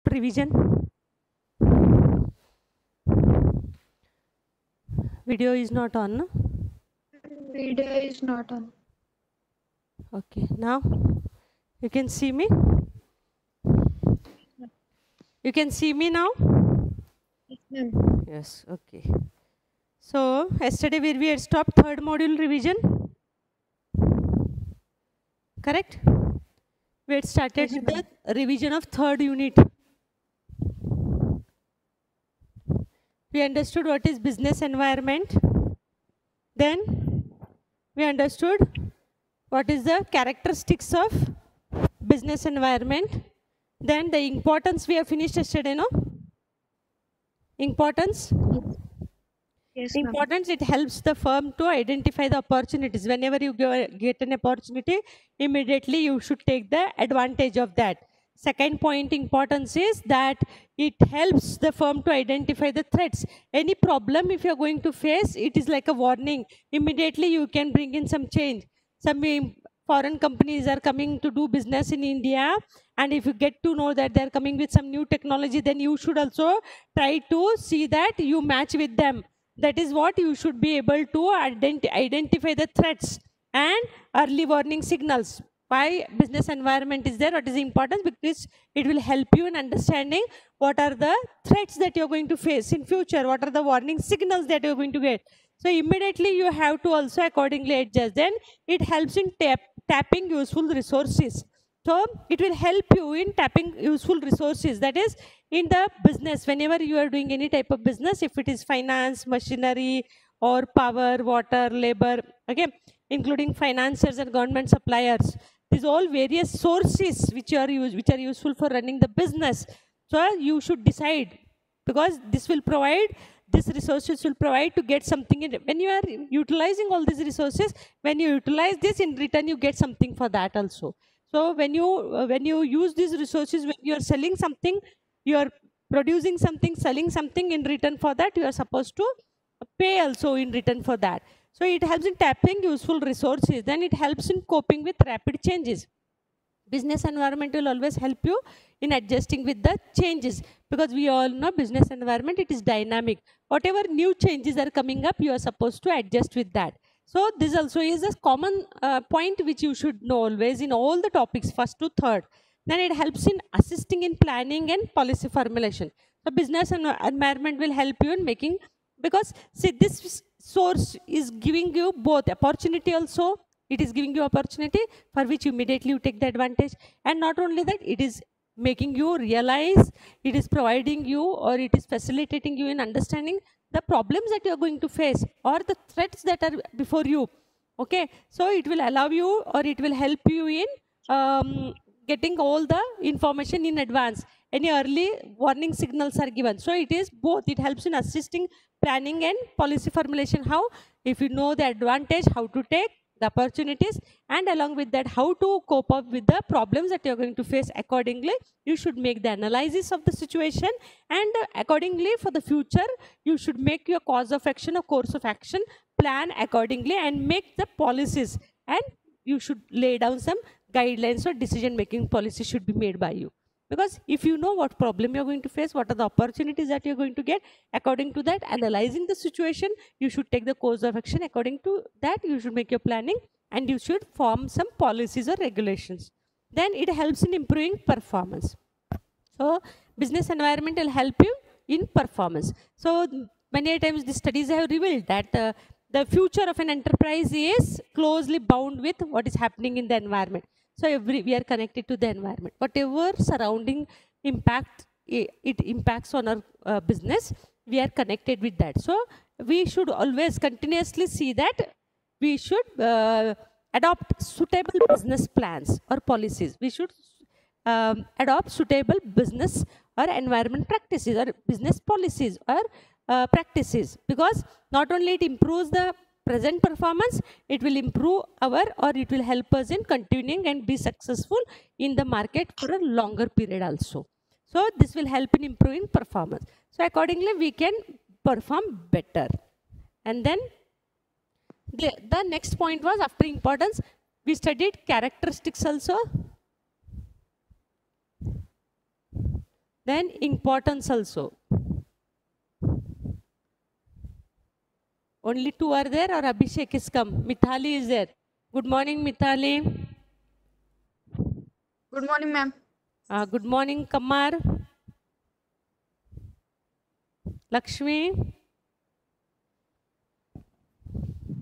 revision. Video is not on, no? Video is not on. Okay, now you can see me. You can see me now? Yes, okay. So, yesterday where we had stopped third module revision. Correct? We had started with the revision of third unit. We understood what is business environment. Then we understood what is the characteristics of business environment. Then the importance we have finished yesterday, no? Importance? Yes, Importance, it helps the firm to identify the opportunities. Whenever you get an opportunity, immediately you should take the advantage of that. Second point importance is that it helps the firm to identify the threats. Any problem if you're going to face, it is like a warning. Immediately you can bring in some change. Some foreign companies are coming to do business in India, and if you get to know that they're coming with some new technology, then you should also try to see that you match with them. That is what you should be able to identify the threats and early warning signals. Why business environment is there? What is important? Because it will help you in understanding what are the threats that you're going to face in future, what are the warning signals that you're going to get. So immediately you have to also accordingly adjust. Then it helps in tapping useful resources. So it will help you in tapping useful resources. That is, in the business, whenever you are doing any type of business, if it is finance, machinery, or power, water, labor, okay, including financiers and government suppliers, these all various sources which are useful for running the business. So you should decide, because this will provide, these resources will provide to get something in. When you are utilizing all these resources, when you utilize this, in return you get something for that also. So when you use these resources, when you are selling something, you are producing something, selling something, in return for that you are supposed to pay also in return for that. So it helps in tapping useful resources. Then it helps in coping with rapid changes. Business environment will always help you in adjusting with the changes, because we all know business environment, it is dynamic. Whatever new changes are coming up, you are supposed to adjust with that. So this also is a common point which you should know always in all the topics, first to third. Then it helps in assisting in planning and policy formulation. So business environment will help you in making, because see, this source is giving you both opportunity also. It is giving you opportunity for which immediately you take the advantage. And not only that, it is making you realize, it is providing you, or it is facilitating you in understanding the problems that you are going to face or the threats that are before you. Okay, so it will allow you, or it will help you in getting all the information in advance. Any early warning signals are given. So it is both. It helps in assisting planning and policy formulation. How? If you know the advantage, how to take the opportunities, and along with that, how to cope up with the problems that you're going to face accordingly. You should make the analysis of the situation, and accordingly for the future, you should make your cause of action or course of action, plan accordingly, and make the policies, and you should lay down some guidelines or decision making policy should be made by you. Because if you know what problem you're going to face, what are the opportunities that you're going to get, according to that, analyzing the situation, you should take the course of action. According to that, you should make your planning, and you should form some policies or regulations. Then it helps in improving performance. So business environment will help you in performance. So many times the studies have revealed that the future of an enterprise is closely bound with what is happening in the environment. So we are connected to the environment. Whatever surrounding impact it impacts on our business, we are connected with that. So we should always continuously see that we should adopt suitable business plans or policies. We should adopt suitable business or environment practices or business policies or practices, because not only it improves the present performance, it will improve our, or it will help us in continuing and be successful in the market for a longer period also. So this will help in improving performance. So accordingly, we can perform better. And then the next point was, after importance, we studied characteristics also. Then importance also. Only two are there, or Abhishek is come? Mithali is there. Good morning, Mithali. Good morning, ma'am. Good morning, Kamar. Lakshmi.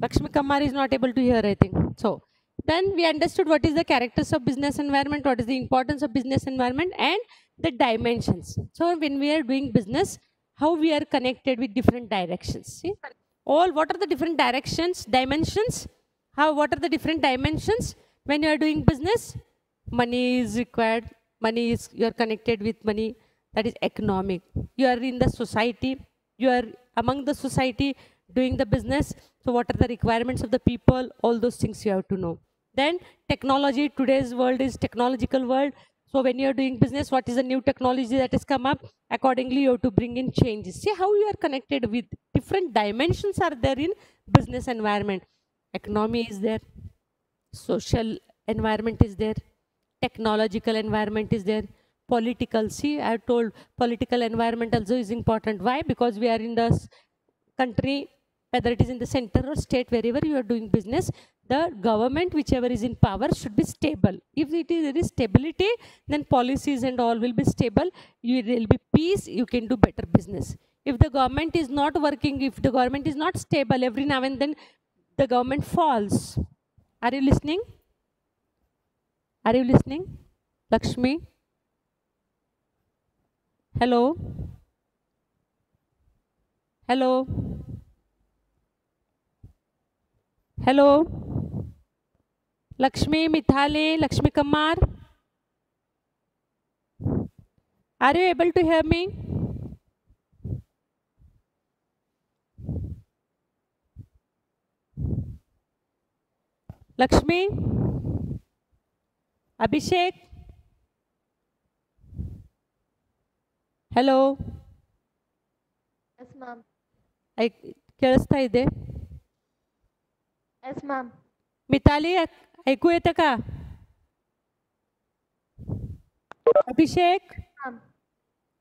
Lakshmi Kamar is not able to hear, I think. So then we understood what is the characters of business environment, what is the importance of business environment, and the dimensions. So when we are doing business, how we are connected with different directions. See, what are the different dimensions? What are the different dimensions when you are doing business? Money is required. You are connected with money. That is economic. You are in the society. You are among the society doing the business. So what are the requirements of the people? All those things you have to know. Then technology. Today's world is technological world. So when you are doing business, what is the new technology that has come up? Accordingly, you have to bring in changes. See how you are connected with different dimensions are there in business environment. Economy is there. Social environment is there. Technological environment is there. Political. See, I have told political environment also is important. Why? Because we are in the country, whether it is in the center or state, wherever you are doing business, the government, whichever is in power, should be stable. If there is stability, then policies and all will be stable. You will be peace. You can do better business. If the government is not working, if the government is not stable, every now and then the government falls. Are you listening? Are you listening? Lakshmi? Hello? Hello? Hello? Lakshmi, Mithali, Lakshmi Kamar? Are you able to hear me? Lakshmi? Abhishek? Hello? Yes, ma'am. ಕೇಳಿಸ್ತಾ ಇದೆ? Yes, ma'am. Mitali ऐकू येतं का? Abhishek?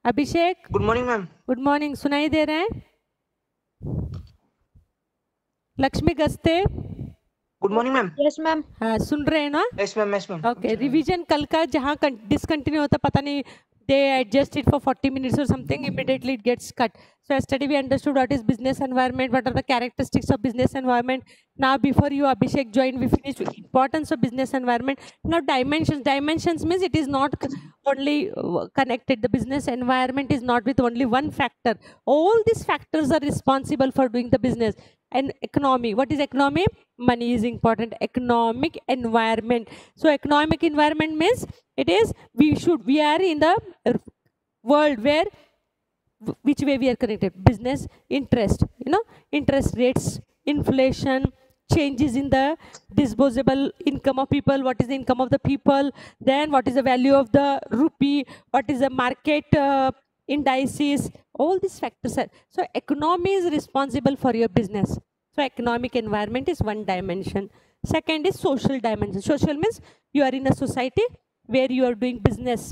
Abhishek? Good morning ma'am. Good morning. सुनाई दे रहा है? Lakshmi Gaste? Good morning ma'am. Yes, ma'am. हाँ, सुन रहे हैं ना? Yes ma'am, yes ma'am. Okay. Revision कल का जहाँ डिसकंटिन्यू होता पता नहीं, they adjust it for 40 minutes or something, immediately it gets cut. So yesterday we understood what is business environment, what are the characteristics of business environment. Now before you Abhishek joined, we finished with importance of business environment. Now dimensions. Dimensions means it is not only connected. The business environment is not with only one factor. All these factors are responsible for doing the business. And economy. What is economy? Money is important. Economic environment. So economic environment means it is we are in the world where which way we are connected. Business, interest, interest rates, inflation, changes in the disposable income of people. What is the income of the people? Then what is the value of the rupee? What is the market indices? All these factors are. So economy is responsible for your business. So economic environment is one dimension. Second is social dimension. Social means you are in a society where you are doing business.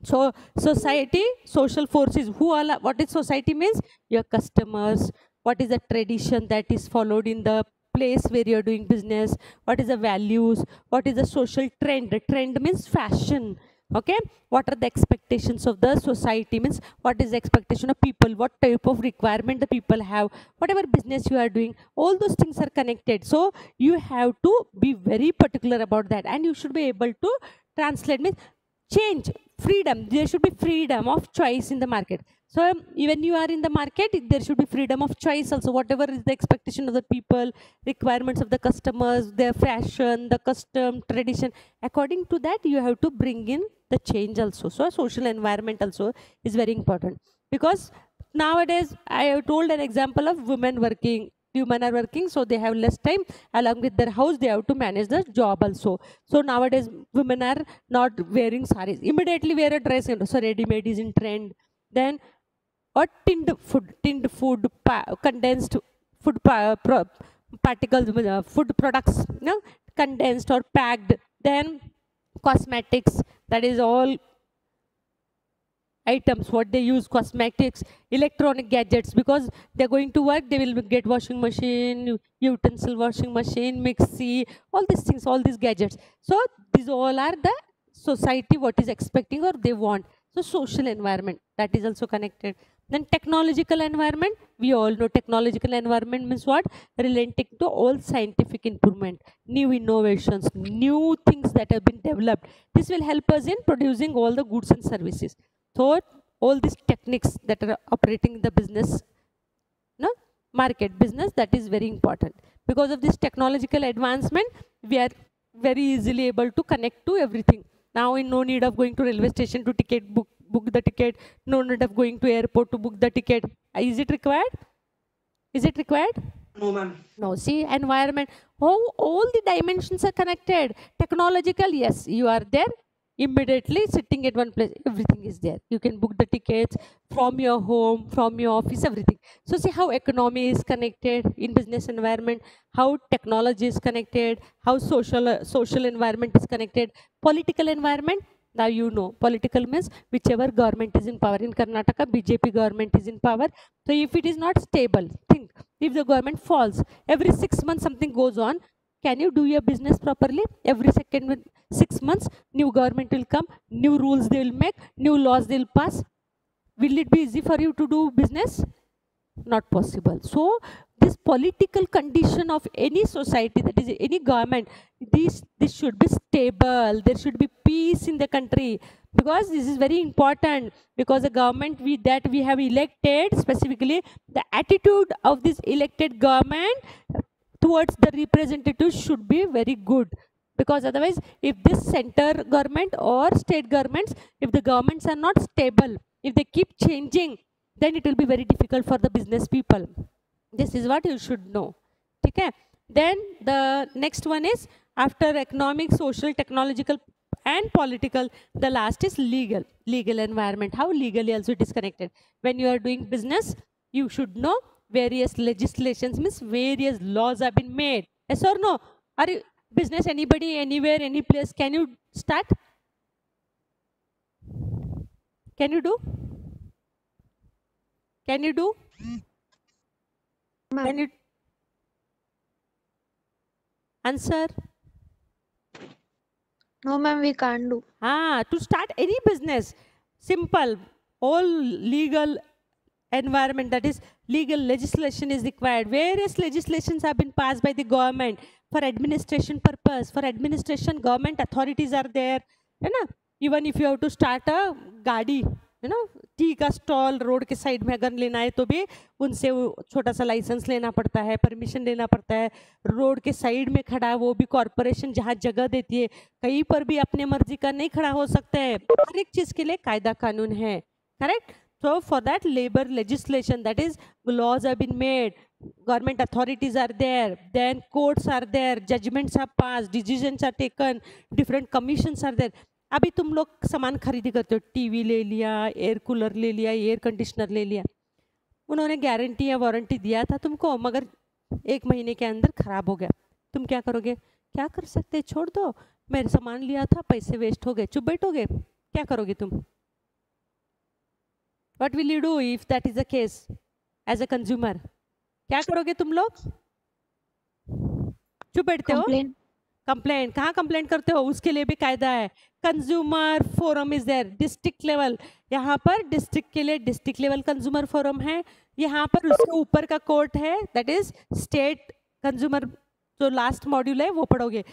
So society, social forces, what is society means? Your customers, what is the tradition that is followed in the place where you are doing business, what is the values, what is the social trend. The trend means fashion. Okay, what are the expectations of the society means what is the expectation of people, what type of requirement the people have, whatever business you are doing, all those things are connected. So you have to be very particular about that, and you should be able to translate means change, freedom. There should be freedom of choice in the market. So even you are in the market, there should be freedom of choice also. Whatever is the expectation of the people, requirements of the customers, their fashion, the custom, tradition, according to that you have to bring in the change also. So social environment also is very important, because nowadays I have told an example of women are working, so they have less time. Along with their house, they have to manage the job also. So nowadays women are not wearing saris, immediately wear a dress. So ready-made is in trend. Then or tinned food, condensed food particles, food products, condensed or packed. Then cosmetics, that is all items, what they use, cosmetics, electronic gadgets, because they're going to work, they will get washing machine, utensil washing machine, mixie, all these things, all these gadgets. So these all are the society what is expecting or they want. So social environment, that is also connected. Then technological environment, we all know technological environment means what? Relating to all scientific improvement, new innovations, new things that have been developed. This will help us in producing all the goods and services. So all these techniques that are operating in the business, no, market business, that is very important. Because of this technological advancement, we are very easily able to connect to everything. Now no need of going to railway station to book the ticket, no need of going to airport to book the ticket. Is it required? Is it required? No, ma'am. No. See, environment, how all the dimensions are connected. Technological, yes, you are there, immediately sitting at one place, everything is there. You can book the tickets from your home, from your office, everything. So see how economy is connected in business environment, how technology is connected, how social environment is connected, political environment. Now you know, political means whichever government is in power. In Karnataka, BJP government is in power. So if it is not stable, think, if the government falls, every 6 months something goes on, can you do your business properly? Every 6 months, new government will come, new rules they will make, new laws they will pass. Will it be easy for you to do business? Not possible. So this political condition of any society, that is any government, this should be stable. There should be peace in the country, because this is very important. Because the government that we have elected, specifically the attitude of this elected government towards the representatives should be very good. Because otherwise, if this center government or state governments, if the governments are not stable, if they keep changing, then it will be very difficult for the business people. This is what you should know. Okay? Then the next one is, after economic, social, technological and political, the last is legal environment. How legally also it is connected. When you are doing business, you should know various legislations, means various laws have been made. Yes or no? Are you business, anybody, anywhere, any place, can you start? Can you do? Can you do? Can you answer? No, ma'am, we can't do. To start any business, simple, all legal environment, that is legal legislation is required. Various legislations have been passed by the government for administration purpose. For administration, government authorities are there. You know, even if you have to start a गाड़ी, you know, T का stall road के side में अगर लेना है तो भी उनसे छोटा सा लाइसेंस लेना पड़ता है, परमिशन लेना पड़ता है. रोड के साइड में खड़ा है वो भी कॉरपोरेशन जहाँ जगह देती है, कहीं पर भी अपने मर्जी का नहीं खड़ा हो सकता है. हर एक चीज के लिए कायदा कानून है. Correct? So for that, labor legislation, that is laws have been made, government authorities are there, then courts are there, judgments are passed, decisions are taken, different commissions are there. अभी तुम लोग सामान खरीदी करते हो, टीवी ले लिया, air cooler ले लिया, एयर कंडीशनर ले लिया, उन्होंने गारंटी या वारंटी दिया था तुमको, मगर 1 महीने के अंदर खराब हो गया, तुम क्या करोगे? क्या कर सकते, छोड़ दो, मेरे सामान लिया था, पैसे वेस्ट हो गए, चुप बैठोगे? क्या करोगे तुम? What will you do if that is the case as a consumer? क्या करोगे तुम लोग? चुप बैठते हो? कंप्लेंट. कहाँ कंप्लेंट करते हो? उसके लिए भी कायदा है. Consumer forum is there, district level. यहाँ पर डिस्ट्रिक्ट के लिए डिस्ट्रिक्ट लेवल कंज्यूमर फोरम है. यहाँ पर उसके ऊपर का कोर्ट है, दैट इज स्टेट कंज्यूमर. जो लास्ट मॉड्यूल है वो पढ़ोगे.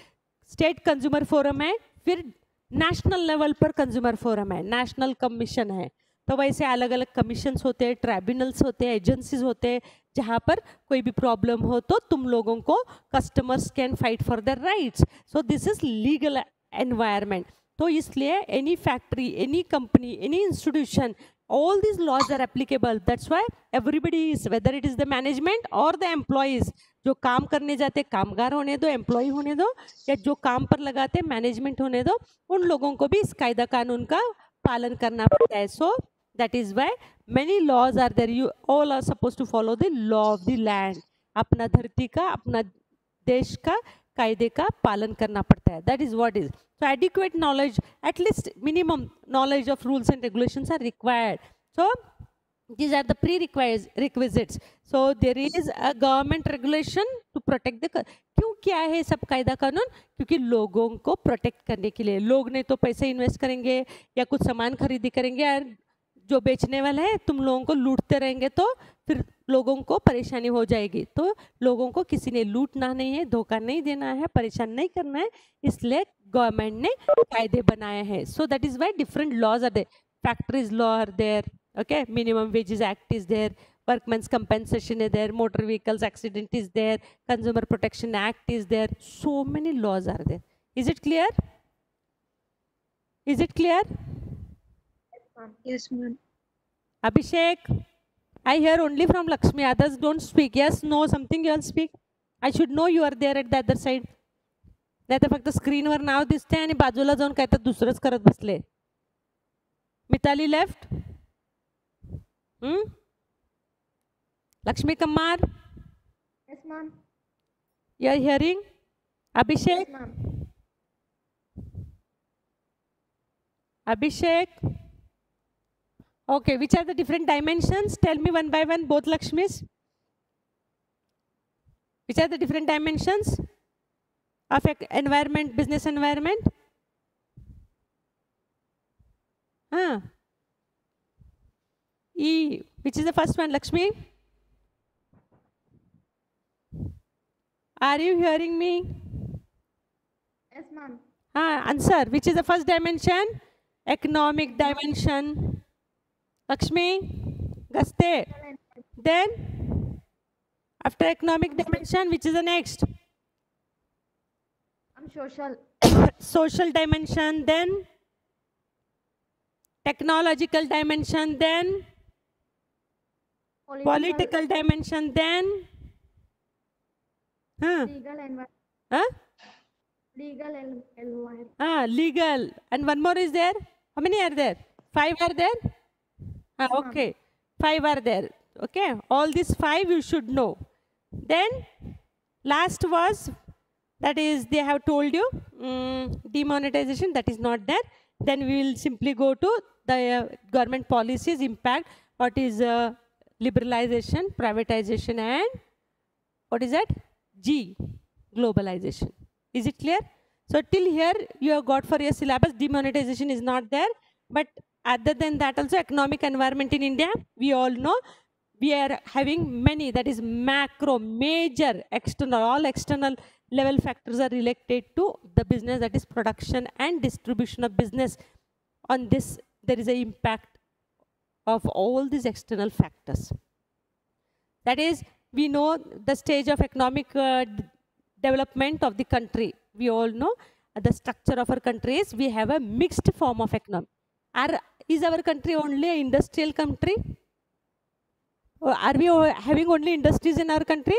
स्टेट कंज्यूमर फोरम है, फिर नेशनल लेवल पर कंज्यूमर फोरम है, नेशनल कमीशन है. तो वैसे अलग अलग कमीशंस होते हैं, ट्राइब्यूनल्स होते हैं, एजेंसीज होते हैं, जहाँ पर कोई भी प्रॉब्लम हो तो तुम लोगों को customers can fight for their rights. So this is legal environment. तो इसलिए any factory, any company, any institution, all these laws are applicable. That's why everybody is, whether it is the management or the employees, जो काम करने जाते कामगार होने दो, employ होने दो, या जो काम पर लगाते मैनेजमेंट होने दो, उन लोगों को भी इस कायदा कानून का पालन करना पड़ता है. So that is why many laws are there. You all are supposed to follow the law of the land. अपना धरती का, अपना देश का कायदे का पालन करना पड़ता है. That is what is. So adequate knowledge, at least minimum knowledge of rules and regulations are required. So these are the prerequisites. So there is a government regulation to protect the क्यों क्या है सब कायदा कानून? क्योंकि लोगों को protect करने के लिए, लोग नहीं तो पैसे इन्वेस्ट करेंगे या कुछ सामान खरीदी करेंगे और जो बेचने वाला है तुम लोगों को लूटते रहेंगे तो फिर लोगों को परेशानी हो जाएगी. तो लोगों को किसी ने लूटना नहीं है, धोखा नहीं देना है, परेशान नहीं करना है, इसलिए गवर्नमेंट ने कायदे बनाए हैं. So that is why different laws are there. Factories law are there, okay, minimum wages act is there, workmen's compensation is there, motor vehicles accident is there, consumer protection act is there. So many laws are there. Is it clear? Is it clear? Yes, ma'am. Abhishek, I hear only from Lakshmi, others don't speak. Yes, no, something you all speak. I should know you are there at the other side. नाही तर फक्त स्क्रीनवर नाव दिसते आणि बाजूला जाऊन काय तर दुसरंच करत बसले. Mitali left. Lakshmi Kumar, Yes, ma'am. you are hearing? Abhishek? Yes, ma'am. Abhishek? Okay, which are the different dimensions? Tell me one by one, both Lakshmis. Which are the different dimensions of environment, business environment? E, which is the first one, Lakshmi? Are you hearing me? Yes, ma'am. Answer. Which is the first dimension? Economic dimension. Lakshmi, Gaste. Then, after economic dimension, which is the next? I'm social. Social dimension. Then, technological dimension. Then, political dimension. Then, legal environment. Legal environment. Legal. And one more is there. How many are there? 5 are there? Okay. 5 are there. Okay. All these 5 you should know. Then last was, that is they have told you, demonetization, that is not there. Then we will simply go to the government policies impact. What is liberalization, privatization, and what is that? G, globalization. Is it clear? So till here you have got for your syllabus, demonetization is not there. But other than that also, economic environment in India, we all know we are having many, that is macro, major, external, all external level factors are related to the business, that is production and distribution of business. On this, there is an impact of all these external factors. That is, we know the stage of economic development of the country. We all know the structure of our country is, we have a mixed form of economy. Is our country only an industrial country? Or are we having only industries in our country?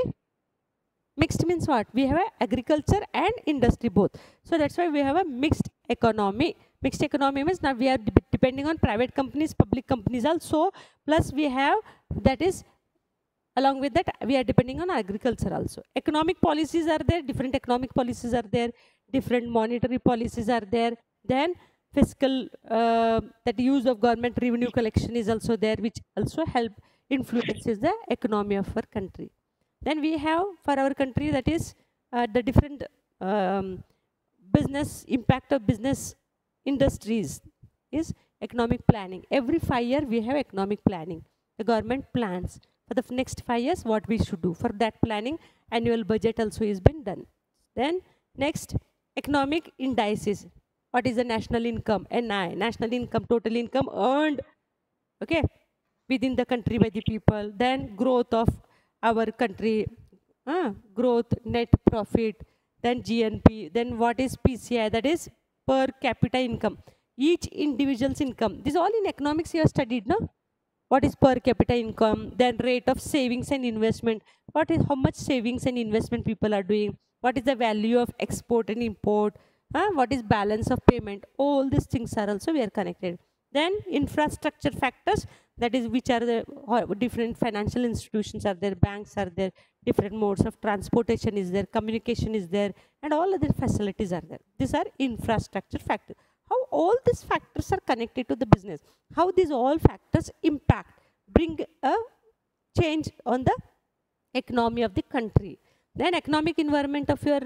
Mixed means what? We have agriculture and industry both. So that's why we have a mixed economy. Mixed economy means now we are depending on private companies, public companies also. Plus we have, that is, along with that, we are depending on agriculture also. Economic policies are there, different economic policies are there, different monetary policies are there. Then fiscal, that use of government revenue collection is also there, which also influences the economy of our country. Then we have for our country, that is the different business, impact of business industries is economic planning. Every 5 years we have economic planning. The government plans for the next 5 years what we should do. For that planning, annual budget also is been done. Then next, economic indices. What is the national income? NI, national income, total income earned, okay, within the country by the people. Then growth of our country, growth, net profit, then GNP, then what is PCI, that is per capita income. Each individual's income. This all in economics you have studied, no? What is per capita income, then rate of savings and investment. What is, how much savings and investment people are doing? What is the value of export and import? What is balance of payment? All these things are also we are connected. Then infrastructure factors, That is, which are the different financial institutions are there, banks are there, different modes of transportation is there, communication is there, and all other facilities are there. These are infrastructure factors. How all these factors are connected to the business, how these all factors impact, bring a change on the economy of the country. Then economic environment of your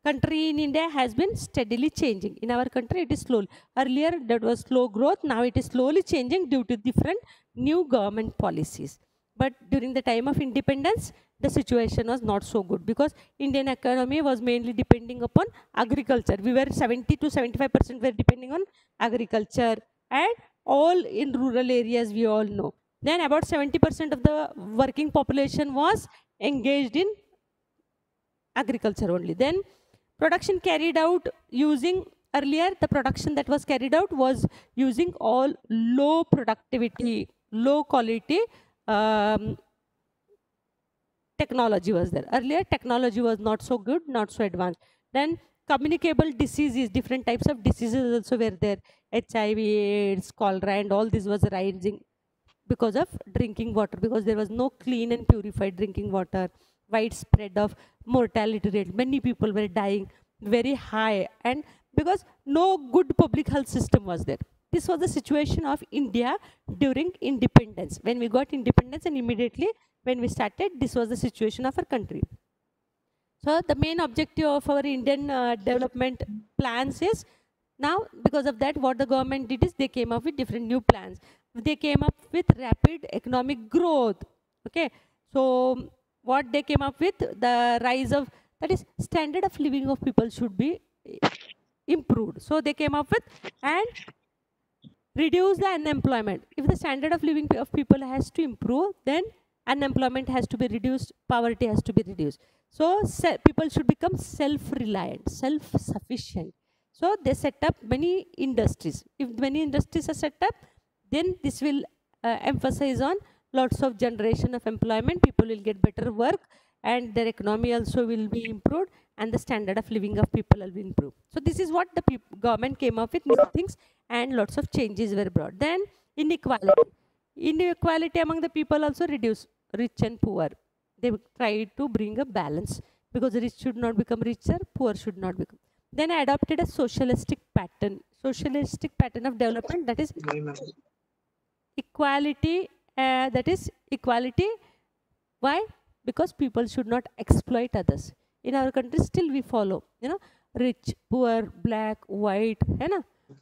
country in India has been steadily changing. In our country, it is slow. Earlier, that was slow growth. Now it is slowly changing due to different new government policies. But during the time of independence, the situation was not so good because Indian economy was mainly depending upon agriculture. We were 70 to 75% were depending on agriculture, and all in rural areas, we all know. Then about 70% of the working population was engaged in agriculture only. Then production carried out using, earlier the production that was carried out was using all low productivity, low quality technology was there. Earlier technology was not so good, not so advanced. Then communicable diseases, different types of diseases also were there. HIV, AIDS, cholera, and all this was rising because of drinking water, because there was no clean and purified drinking water. Widespread of mortality rate, many people were dying, very high, and because no good public health system was there. This was the situation of India during independence. When we got independence, and immediately when we started, this was the situation of our country. So the main objective of our Indian development plans is, now because of that, what the government did is they came up with different new plans. They came up with rapid economic growth. Okay, so what they came up with, the rise of, that is, standard of living of people should be improved. So they came up with, and reduce the unemployment. If the standard of living of people has to improve, then unemployment has to be reduced, poverty has to be reduced. So people should become self-reliant, self-sufficient. So they set up many industries. If many industries are set up, then this will emphasize on lots of generation of employment. People will get better work, and their economy also will be improved, and the standard of living of people will be improved. So this is what the government came up with, new things, and lots of changes were brought. Then inequality among the people also reduced, rich and poor. They tried to bring a balance, because rich should not become richer, poor should not become. Then adopted a socialistic pattern of development, that is equality. That is equality. Why? Because people should not exploit others. In our country, still we follow, rich, poor, black, white,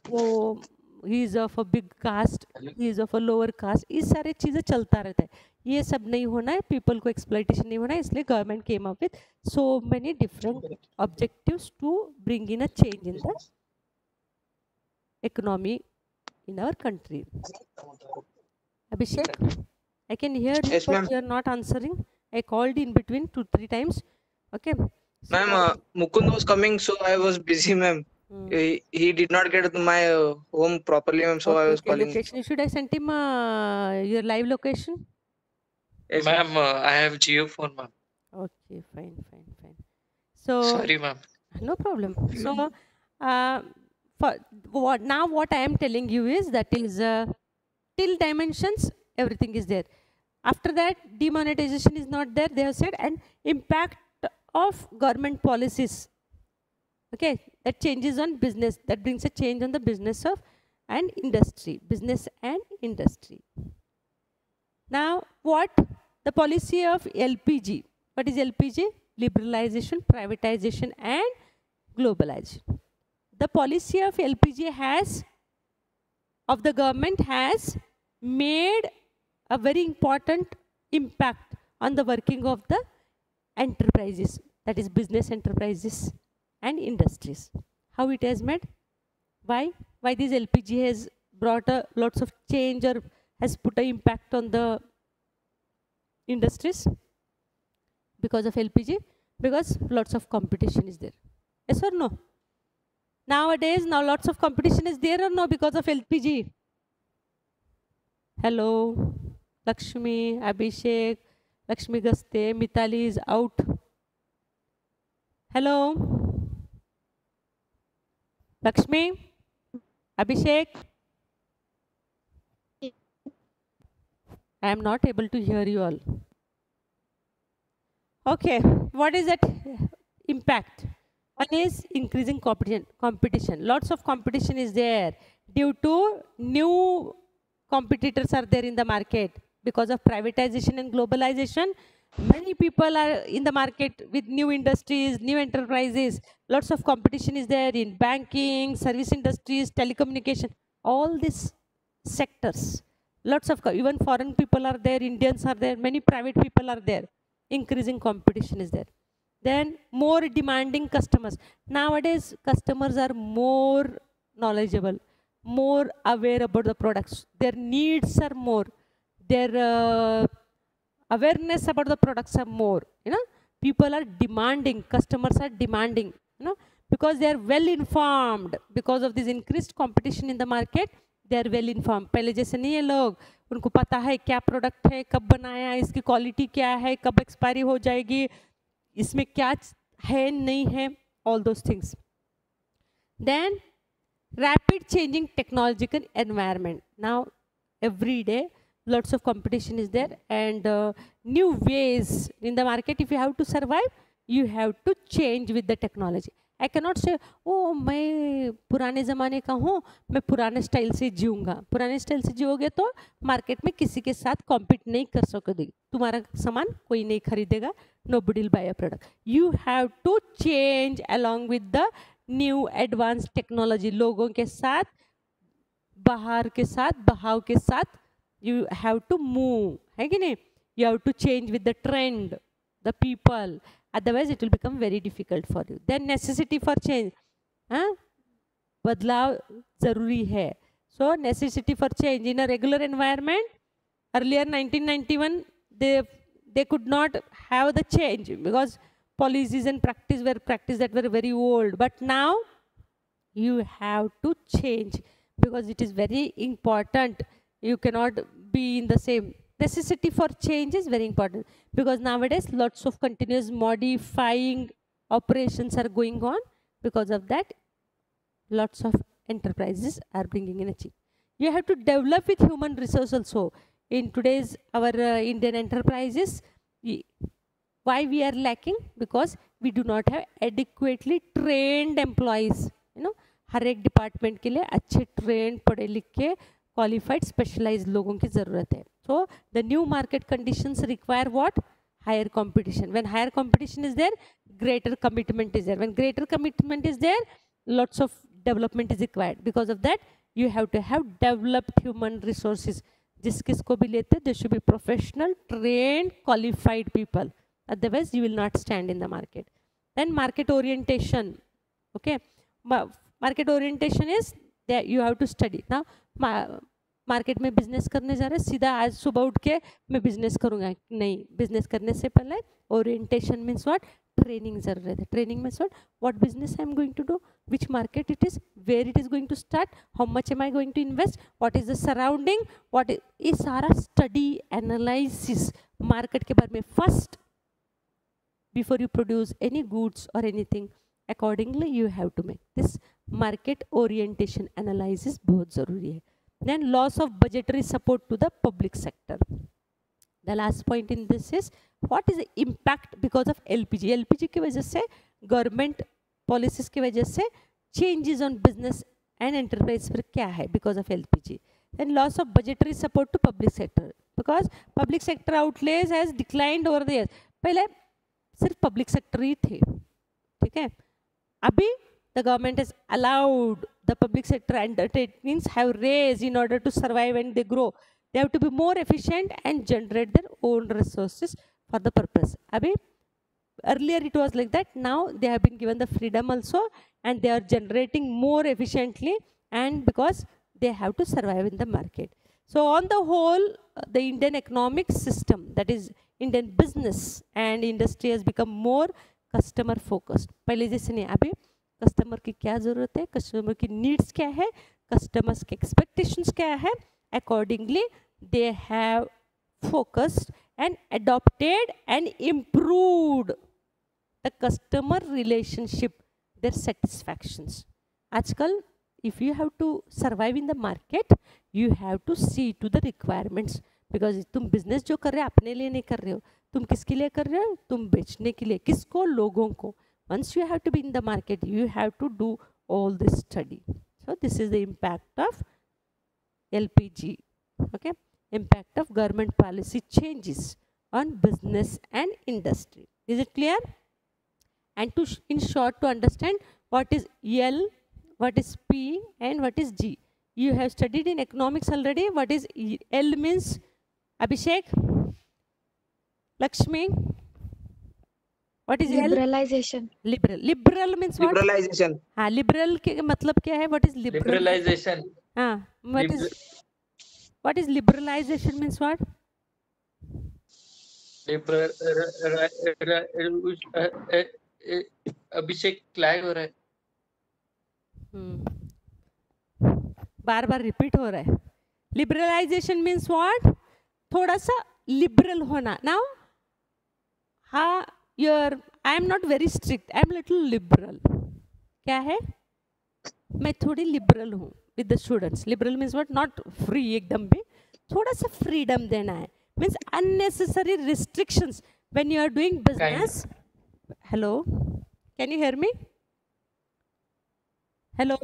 वो he is of a big caste, he is of a lower caste, ये सारे चीज़ें चलता रहता है. ये सब नहीं होना है, people को exploitation नहीं होना है, इसलिए government came up with so many different objectives to bring in a change in the economy in our country. Abhishek, I can hear you, Yes, but you are not answering. I called in between 2-3 times. Okay. So, Ma'am, Mukund was coming, so I was busy, ma'am. He did not get to my home properly, ma'am, so I was calling. Location. Should I send him your live location? Yes, Ma'am, I have Geo phone, ma'am. Okay, fine. So Sorry, ma'am. no problem. So what I am telling you is that is till dimensions everything is there. After that, demonetization is not there, they have said, and impact of government policies. Okay, that changes on business, that brings a change on the business of and industry, business and industry. Now, what the policy of LPG? What is LPG? Liberalization, privatization, and globalization. The policy of LPG of the government has made a very important impact on the working of the enterprises, that is business enterprises and industries. How it has made? Why this LPG has brought lots of change or has put an impact on the industries? Because of LPG? Because lots of competition is there. Yes or no? Nowadays, lots of competition is there or no because of LPG? Hello, Lakshmi, Abhishek, Lakshmi Gaste, Mitali is out. Hello, Lakshmi, Abhishek. I am not able to hear you all. Okay, what is that impact? One is increasing competition. Lots of competition is there due to new competitors are there in the market because of privatization and globalization. Many people are in the market with new industries, new enterprises. Lots of competition is there in banking, service industries, telecommunication, all these sectors. Lots of even foreign people are there, Indians are there, many private people are there. Increasing competition is there. Then more demanding customers. Nowadays customers are more knowledgeable, more aware about the products. Their needs are more. Their awareness about the products are more. People are demanding, customers are demanding, because they are well informed. Because of this increased competition in the market, they are well informed. पहले जैसे नहीं है लोग, उनको पता है क्या product है, कब बनाया, इसकी क्वालिटी क्या है, कब एक्सपायरी हो जाएगी, इसमें क्या है नहीं है, all those things. Then rapid changing technological environment. Now every day lots of competition is there, and new ways in the market. If you have to survive, you have to change with the technology. I cannot say, oh मैं पुराने ज़माने का हूँ, मैं पुराने style से जीऊँगा. पुराने स्टाइल से जियोगे तो मार्केट में किसी के साथ कॉम्पीट नहीं कर सकोगे, तुम्हारा सामान कोई नहीं खरीदेगा. Nobody will buy a product. You have to change along with the new advanced technology. लोगों के साथ, बाहर के साथ, बहाव के साथ, you have to move, है कि नहीं? You have to change with the trend, the people. Otherwise it will become very difficult for you. Then necessity for change. बदलाव जरूरी है. So necessity for change in a regular environment. Earlier 1991 they could not have the change because policies and practice that were very old. But now you have to change because it is very important. You cannot be in the same. Necessity for change is very important because nowadays lots of continuous modifying operations are going on. Because of that, lots of enterprises are bringing in a change. You have to develop with human resource also. In today's our Indian enterprises, why we are lacking? Because we do not have adequately trained employees. हर एक department के लिए अच्छे trend, पढ़े लिखे, qualified specialized लोगों की ज़रूरत है. So the new market conditions require what? Higher competition. When higher competition is there, greater commitment is there. When greater commitment is there, lots of development is required. Because of that, you have to have developed human resources. जिस किसको भी लेते, they should be professional, trained, qualified people. Otherwise, you will not stand in the market. Then market orientation. Okay, market orientation is that you have to study. Now market में business करने जा रहे हैं, सीधा आज सुबह उठ के मैं बिजनेस करूँगा नहीं. बिजनेस करने से पहले ओरिएंटेशन मीन्स व्हाट? ट्रेनिंग जरूरत है. Training means what business I am going to do, which market it is, where it is going to start, how much am I going to invest, what is the surrounding, what ये सारा study analysis market के बारे में first before you produce any goods और anything. Accordingly you have to make this market orientation analysis बहुत ज़रूरी है. Then loss of budgetary support to the public sector. The last point in this is what is the impact because of LPG. LPG की वजह से government policies की वजह से changes on business and enterprise पर क्या है because of LPG. Then loss of budgetary support to public sector because public sector outlays has declined over the years. पहले सिर्फ public sector ही थे, ठीक है. अभी the government has allowed the public sector undertakings have raised in order to survive and they grow. They have to be more efficient and generate their own resources for the purpose. Abhi, earlier it was like that. Now they have been given the freedom also and they are generating more efficiently, and because they have to survive in the market. So on the whole, the Indian economic system, that is Indian business and industry, has become more customer focused. पहले जैसे नहीं. अभी customer की क्या ज़रूरत है, customer की needs क्या है, कस्टमर्स के एक्सपेक्टेशंस क्या है, accordingly they have focused and adopted and improved the customer relationship, their satisfactions. आजकल if you have to survive in the market, you have to see to the requirements. Because तुम business जो कर रहे हो अपने लिए नहीं कर रहे हो, तुम किसके लिए कर रहे हो, तुम बेचने के लिए, किसको, लोगों को. once you have to be in the market, you have to do all this study. So this is the impact of LPG. Okay, impact of government policy changes on business and industry. Is it clear? And to in short, to understand what is L, what is P and what is G, you have studied in economics already. What is L means? Abhishek, Lakshmi, what is L? Liberalization. Liberal. Liberal means what? Liberalization. हाँ, liberal के मतलब क्या है? What is liberal? Liberalization. हाँ, what is liberalization means what? Abhishek lag हो रहा है. बार बार repeat हो रहा है. Liberalization means what? थोड़ा सा liberal होना. Now, हाँ, I am not very strict. I am little liberal. क्या है? मैं थोड़ी liberal हूँ with the students. Liberal means what? Not free एकदम भी. थोड़ा सा freedom देना है. Means unnecessary restrictions when you are doing business. Hello, can you hear me? Hello.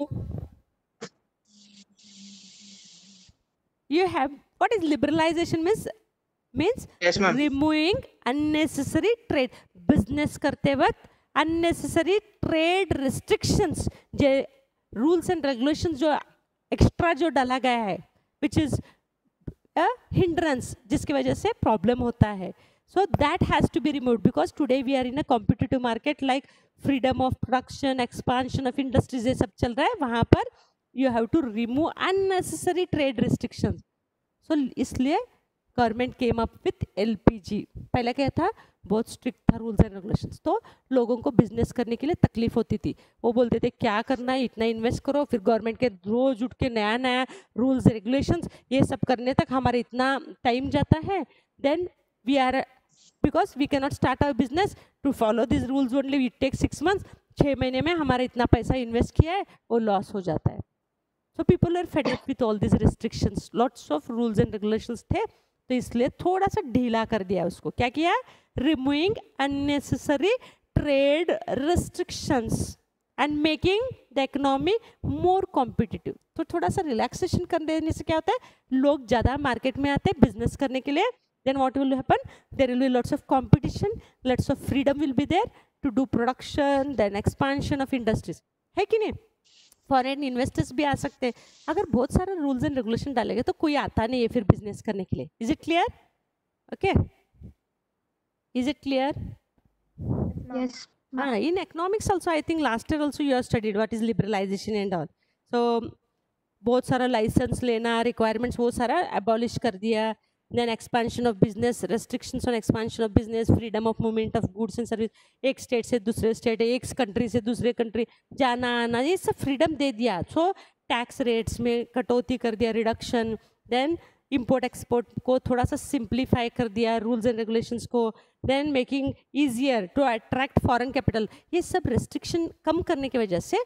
You have, what is liberalization means? Means Yes, ma'am. removing unnecessary trade. Business करते वक्त unnecessary trade restrictions, जो rules and regulations जो extra जो डाला गया है, which is a hindrance, जिसकी वजह से problem होता है. So that has to be removed, because today we are in a competitive market, like freedom of production, expansion of industries, ये सब चल रहा है. वहाँ पर you have to remove unnecessary trade restrictions. So इसलिए government came up with LPG. पहले क्या था, बहुत स्ट्रिक्ट था रूल्स एंड रेगुलेशंस, तो लोगों को बिजनेस करने के लिए तकलीफ होती थी. वो बोलते थे क्या करना है, इतना इन्वेस्ट करो, फिर गवर्नमेंट के रोज उठ के नया नया रूल्स रेगुलेशंस, ये सब करने तक हमारा इतना टाइम जाता है. Then we are, because we can not start our business to follow this rules only, it take 6 months. 6 महीने में हमारा इतना पैसा इन्वेस्ट किया है वो लॉस हो जाता है. So people are fed up with all these restrictions. Lots of rules and regulations थे, तो इसलिए थोड़ा सा ढीला कर दिया उसको. क्या किया? Removing unnecessary trade restrictions and making the economy more competitive. तो थोड़ा सा relaxation कर देने से क्या होता है, लोग ज़्यादा मार्केट में आते हैं बिजनेस करने के लिए. Then what will happen? There will be lots of competition, lots of freedom will be there to do production, then expansion of industries. है कि नहीं? फॉरेन इन्वेस्टर्स भी आ सकते हैं. अगर बहुत सारे रूल्स एंड रेगुलेशन डालेंगे तो कोई आता नहीं है फिर बिजनेस करने के लिए. Is it clear? Okay, is it clear? Yes. In economics also, I think last year also you have studied what is liberalization and all. So बहुत सारा लाइसेंस लेना, रिक्वायरमेंट्स वो सारा abolish कर दिया. Then expansion of business, restrictions on expansion of business, freedom of movement of goods and service. एक state से दूसरे स्टेट, एक कंट्री से दूसरे कंट्री जाना आना, ये सब फ्रीडम दे दिया. सो टैक्स रेट्स में कटौती कर दिया, रिडक्शन. देन इंपोर्ट एक्सपोर्ट को थोड़ा सा सिंप्लीफाई कर दिया, रूल्स एंड रेगुलेशंस को. Then making easier to attract foreign capital. ये सब रेस्ट्रिक्शन कम करने की वजह से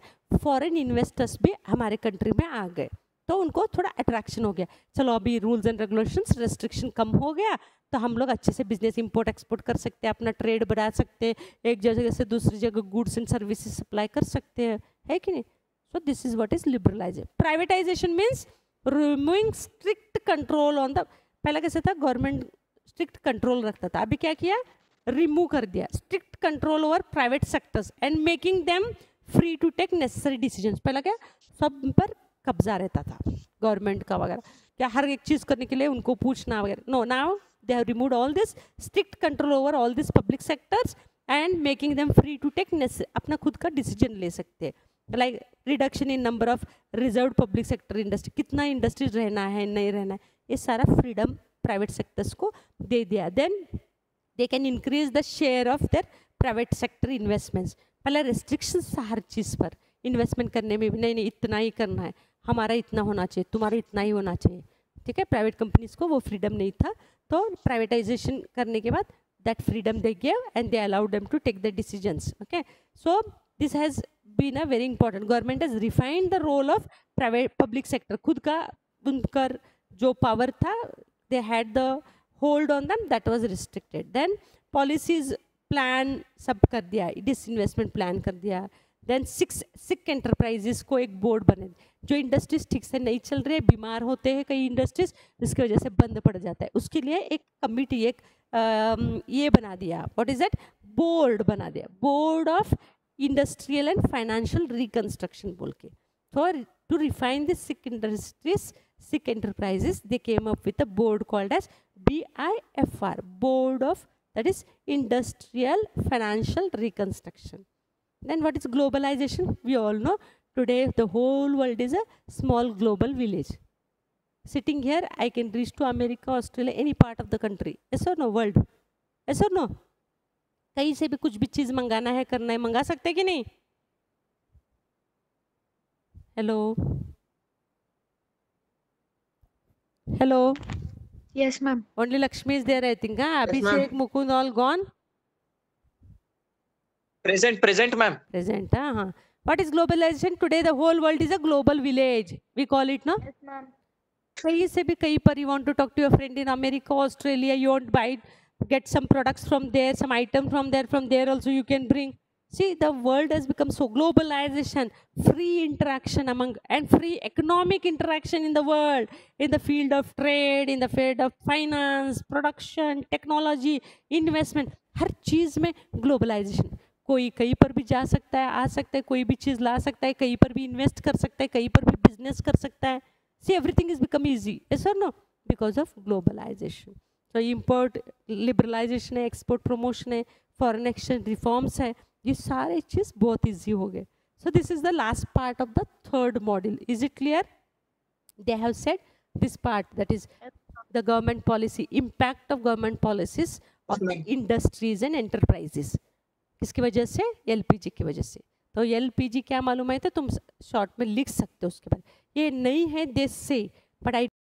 फॉरेन इन्वेस्टर्स भी हमारे कंट्री में आ गए, तो उनको थोड़ा अट्रैक्शन हो गया. चलो अभी रूल्स एंड रेगुलेशंस रेस्ट्रिक्शन कम हो गया तो हम लोग अच्छे से बिजनेस इंपोर्ट एक्सपोर्ट कर सकते हैं, अपना ट्रेड बढ़ा सकते हैं, एक जगह से दूसरी जगह गुड्स एंड सर्विसेज सप्लाई कर सकते हैं, है कि नहीं? So this is what is liberalization. Privatization means removing strict control on the. पहले कैसे था, गवर्नमेंट स्ट्रिक्ट कंट्रोल रखता था, अभी क्या किया, रिमूव कर दिया strict control over private sectors and making them free to take necessary decisions. पहला क्या, सब पर कब्जा रहता था गवर्नमेंट का वगैरह, क्या हर एक चीज़ करने के लिए उनको पूछना वगैरह. No, now they have removed all this strict control over all this public sectors and making them free to take अपना खुद का डिसीजन ले सकते हैं. Like reduction in number of reserve public sector industry, कितना इंडस्ट्रीज रहना है नहीं रहना है, ये सारा फ्रीडम प्राइवेट सेक्टर्स को दे दिया. Then they can increase the share of their private sector investments. पहले रिस्ट्रिक्शंस था हर चीज़ पर, इन्वेस्टमेंट करने में भी नहीं इतना ही करना है, हमारा इतना होना चाहिए, तुम्हारा इतना ही होना चाहिए. ठीक है, प्राइवेट कंपनीज को वो फ्रीडम नहीं था, तो प्राइवेटाइजेशन करने के बाद that freedom they give and they allowed them to take the decisions. Okay, so this has been a very important. Government has refined the role of private public sector. खुद का उनका जो पावर था they had the hold on them, that was restricted. Then policies plan सब कर दिया, disinvestment plan कर दिया. Then सिक enterprises को एक बोर्ड बने, जो इंडस्ट्रीज ठीक से नहीं चल रहे, बीमार होते हैं कई इंडस्ट्रीज, जिसकी वजह से बंद पड़ जाता है, उसके लिए एक कमिटी, एक ये बना दिया, व्हाट इज दैट, बोर्ड बना दिया, board of industrial and financial reconstruction बोल के. For to refine the sick industries, sick enterprises, they came up with a board called as BIFR, Board of, that is Industrial Financial Reconstruction. Then what is globalization? We all know today the whole world is a small global village. Sitting here, I can reach to America, Australia, any part of the country. Yes or no, world? Yes or no? कहीं से भी कुछ भी चीज मंगाना है, करना है, मंगा सकते कि नहीं? Hello. Hello. Yes, ma'am. Only Lakshmi is there, I think. Huh? Abhishek, Mukund, all gone? Present, ma'am. Present, huh? What is globalization? Today the whole world is a global village. We call it, no? Yes, ma'am. कहीं से भी कहीं पर, you want to talk to your friend in America, Australia, you want to buy, get some products from there, some item from there also you can bring. See, the world has become so globalization, free interaction among, and free economic interaction in the world, in the field of trade, in the field of finance, production, technology, investment, हर चीज में globalization. कोई कहीं पर भी जा सकता है, आ सकता है, कोई भी चीज ला सकता है, कहीं पर भी इन्वेस्ट कर सकता है, कहीं पर भी बिजनेस कर सकता है. See, everything is become easy, yes or no? Because of globalization. So import liberalization है, export promotion है, foreign exchange reforms है, ये सारे चीज बहुत easy हो गए. So this is the last part of the third module. Is it clear? They have said this part, that is the government policy, impact of government policies on the industries and enterprises. किसकी वजह से? LPG की वजह से. तो LPG क्या मालूम है तो तुम शॉर्ट में लिख सकते हो उसके बाद. ये नहीं है देश से, बट आई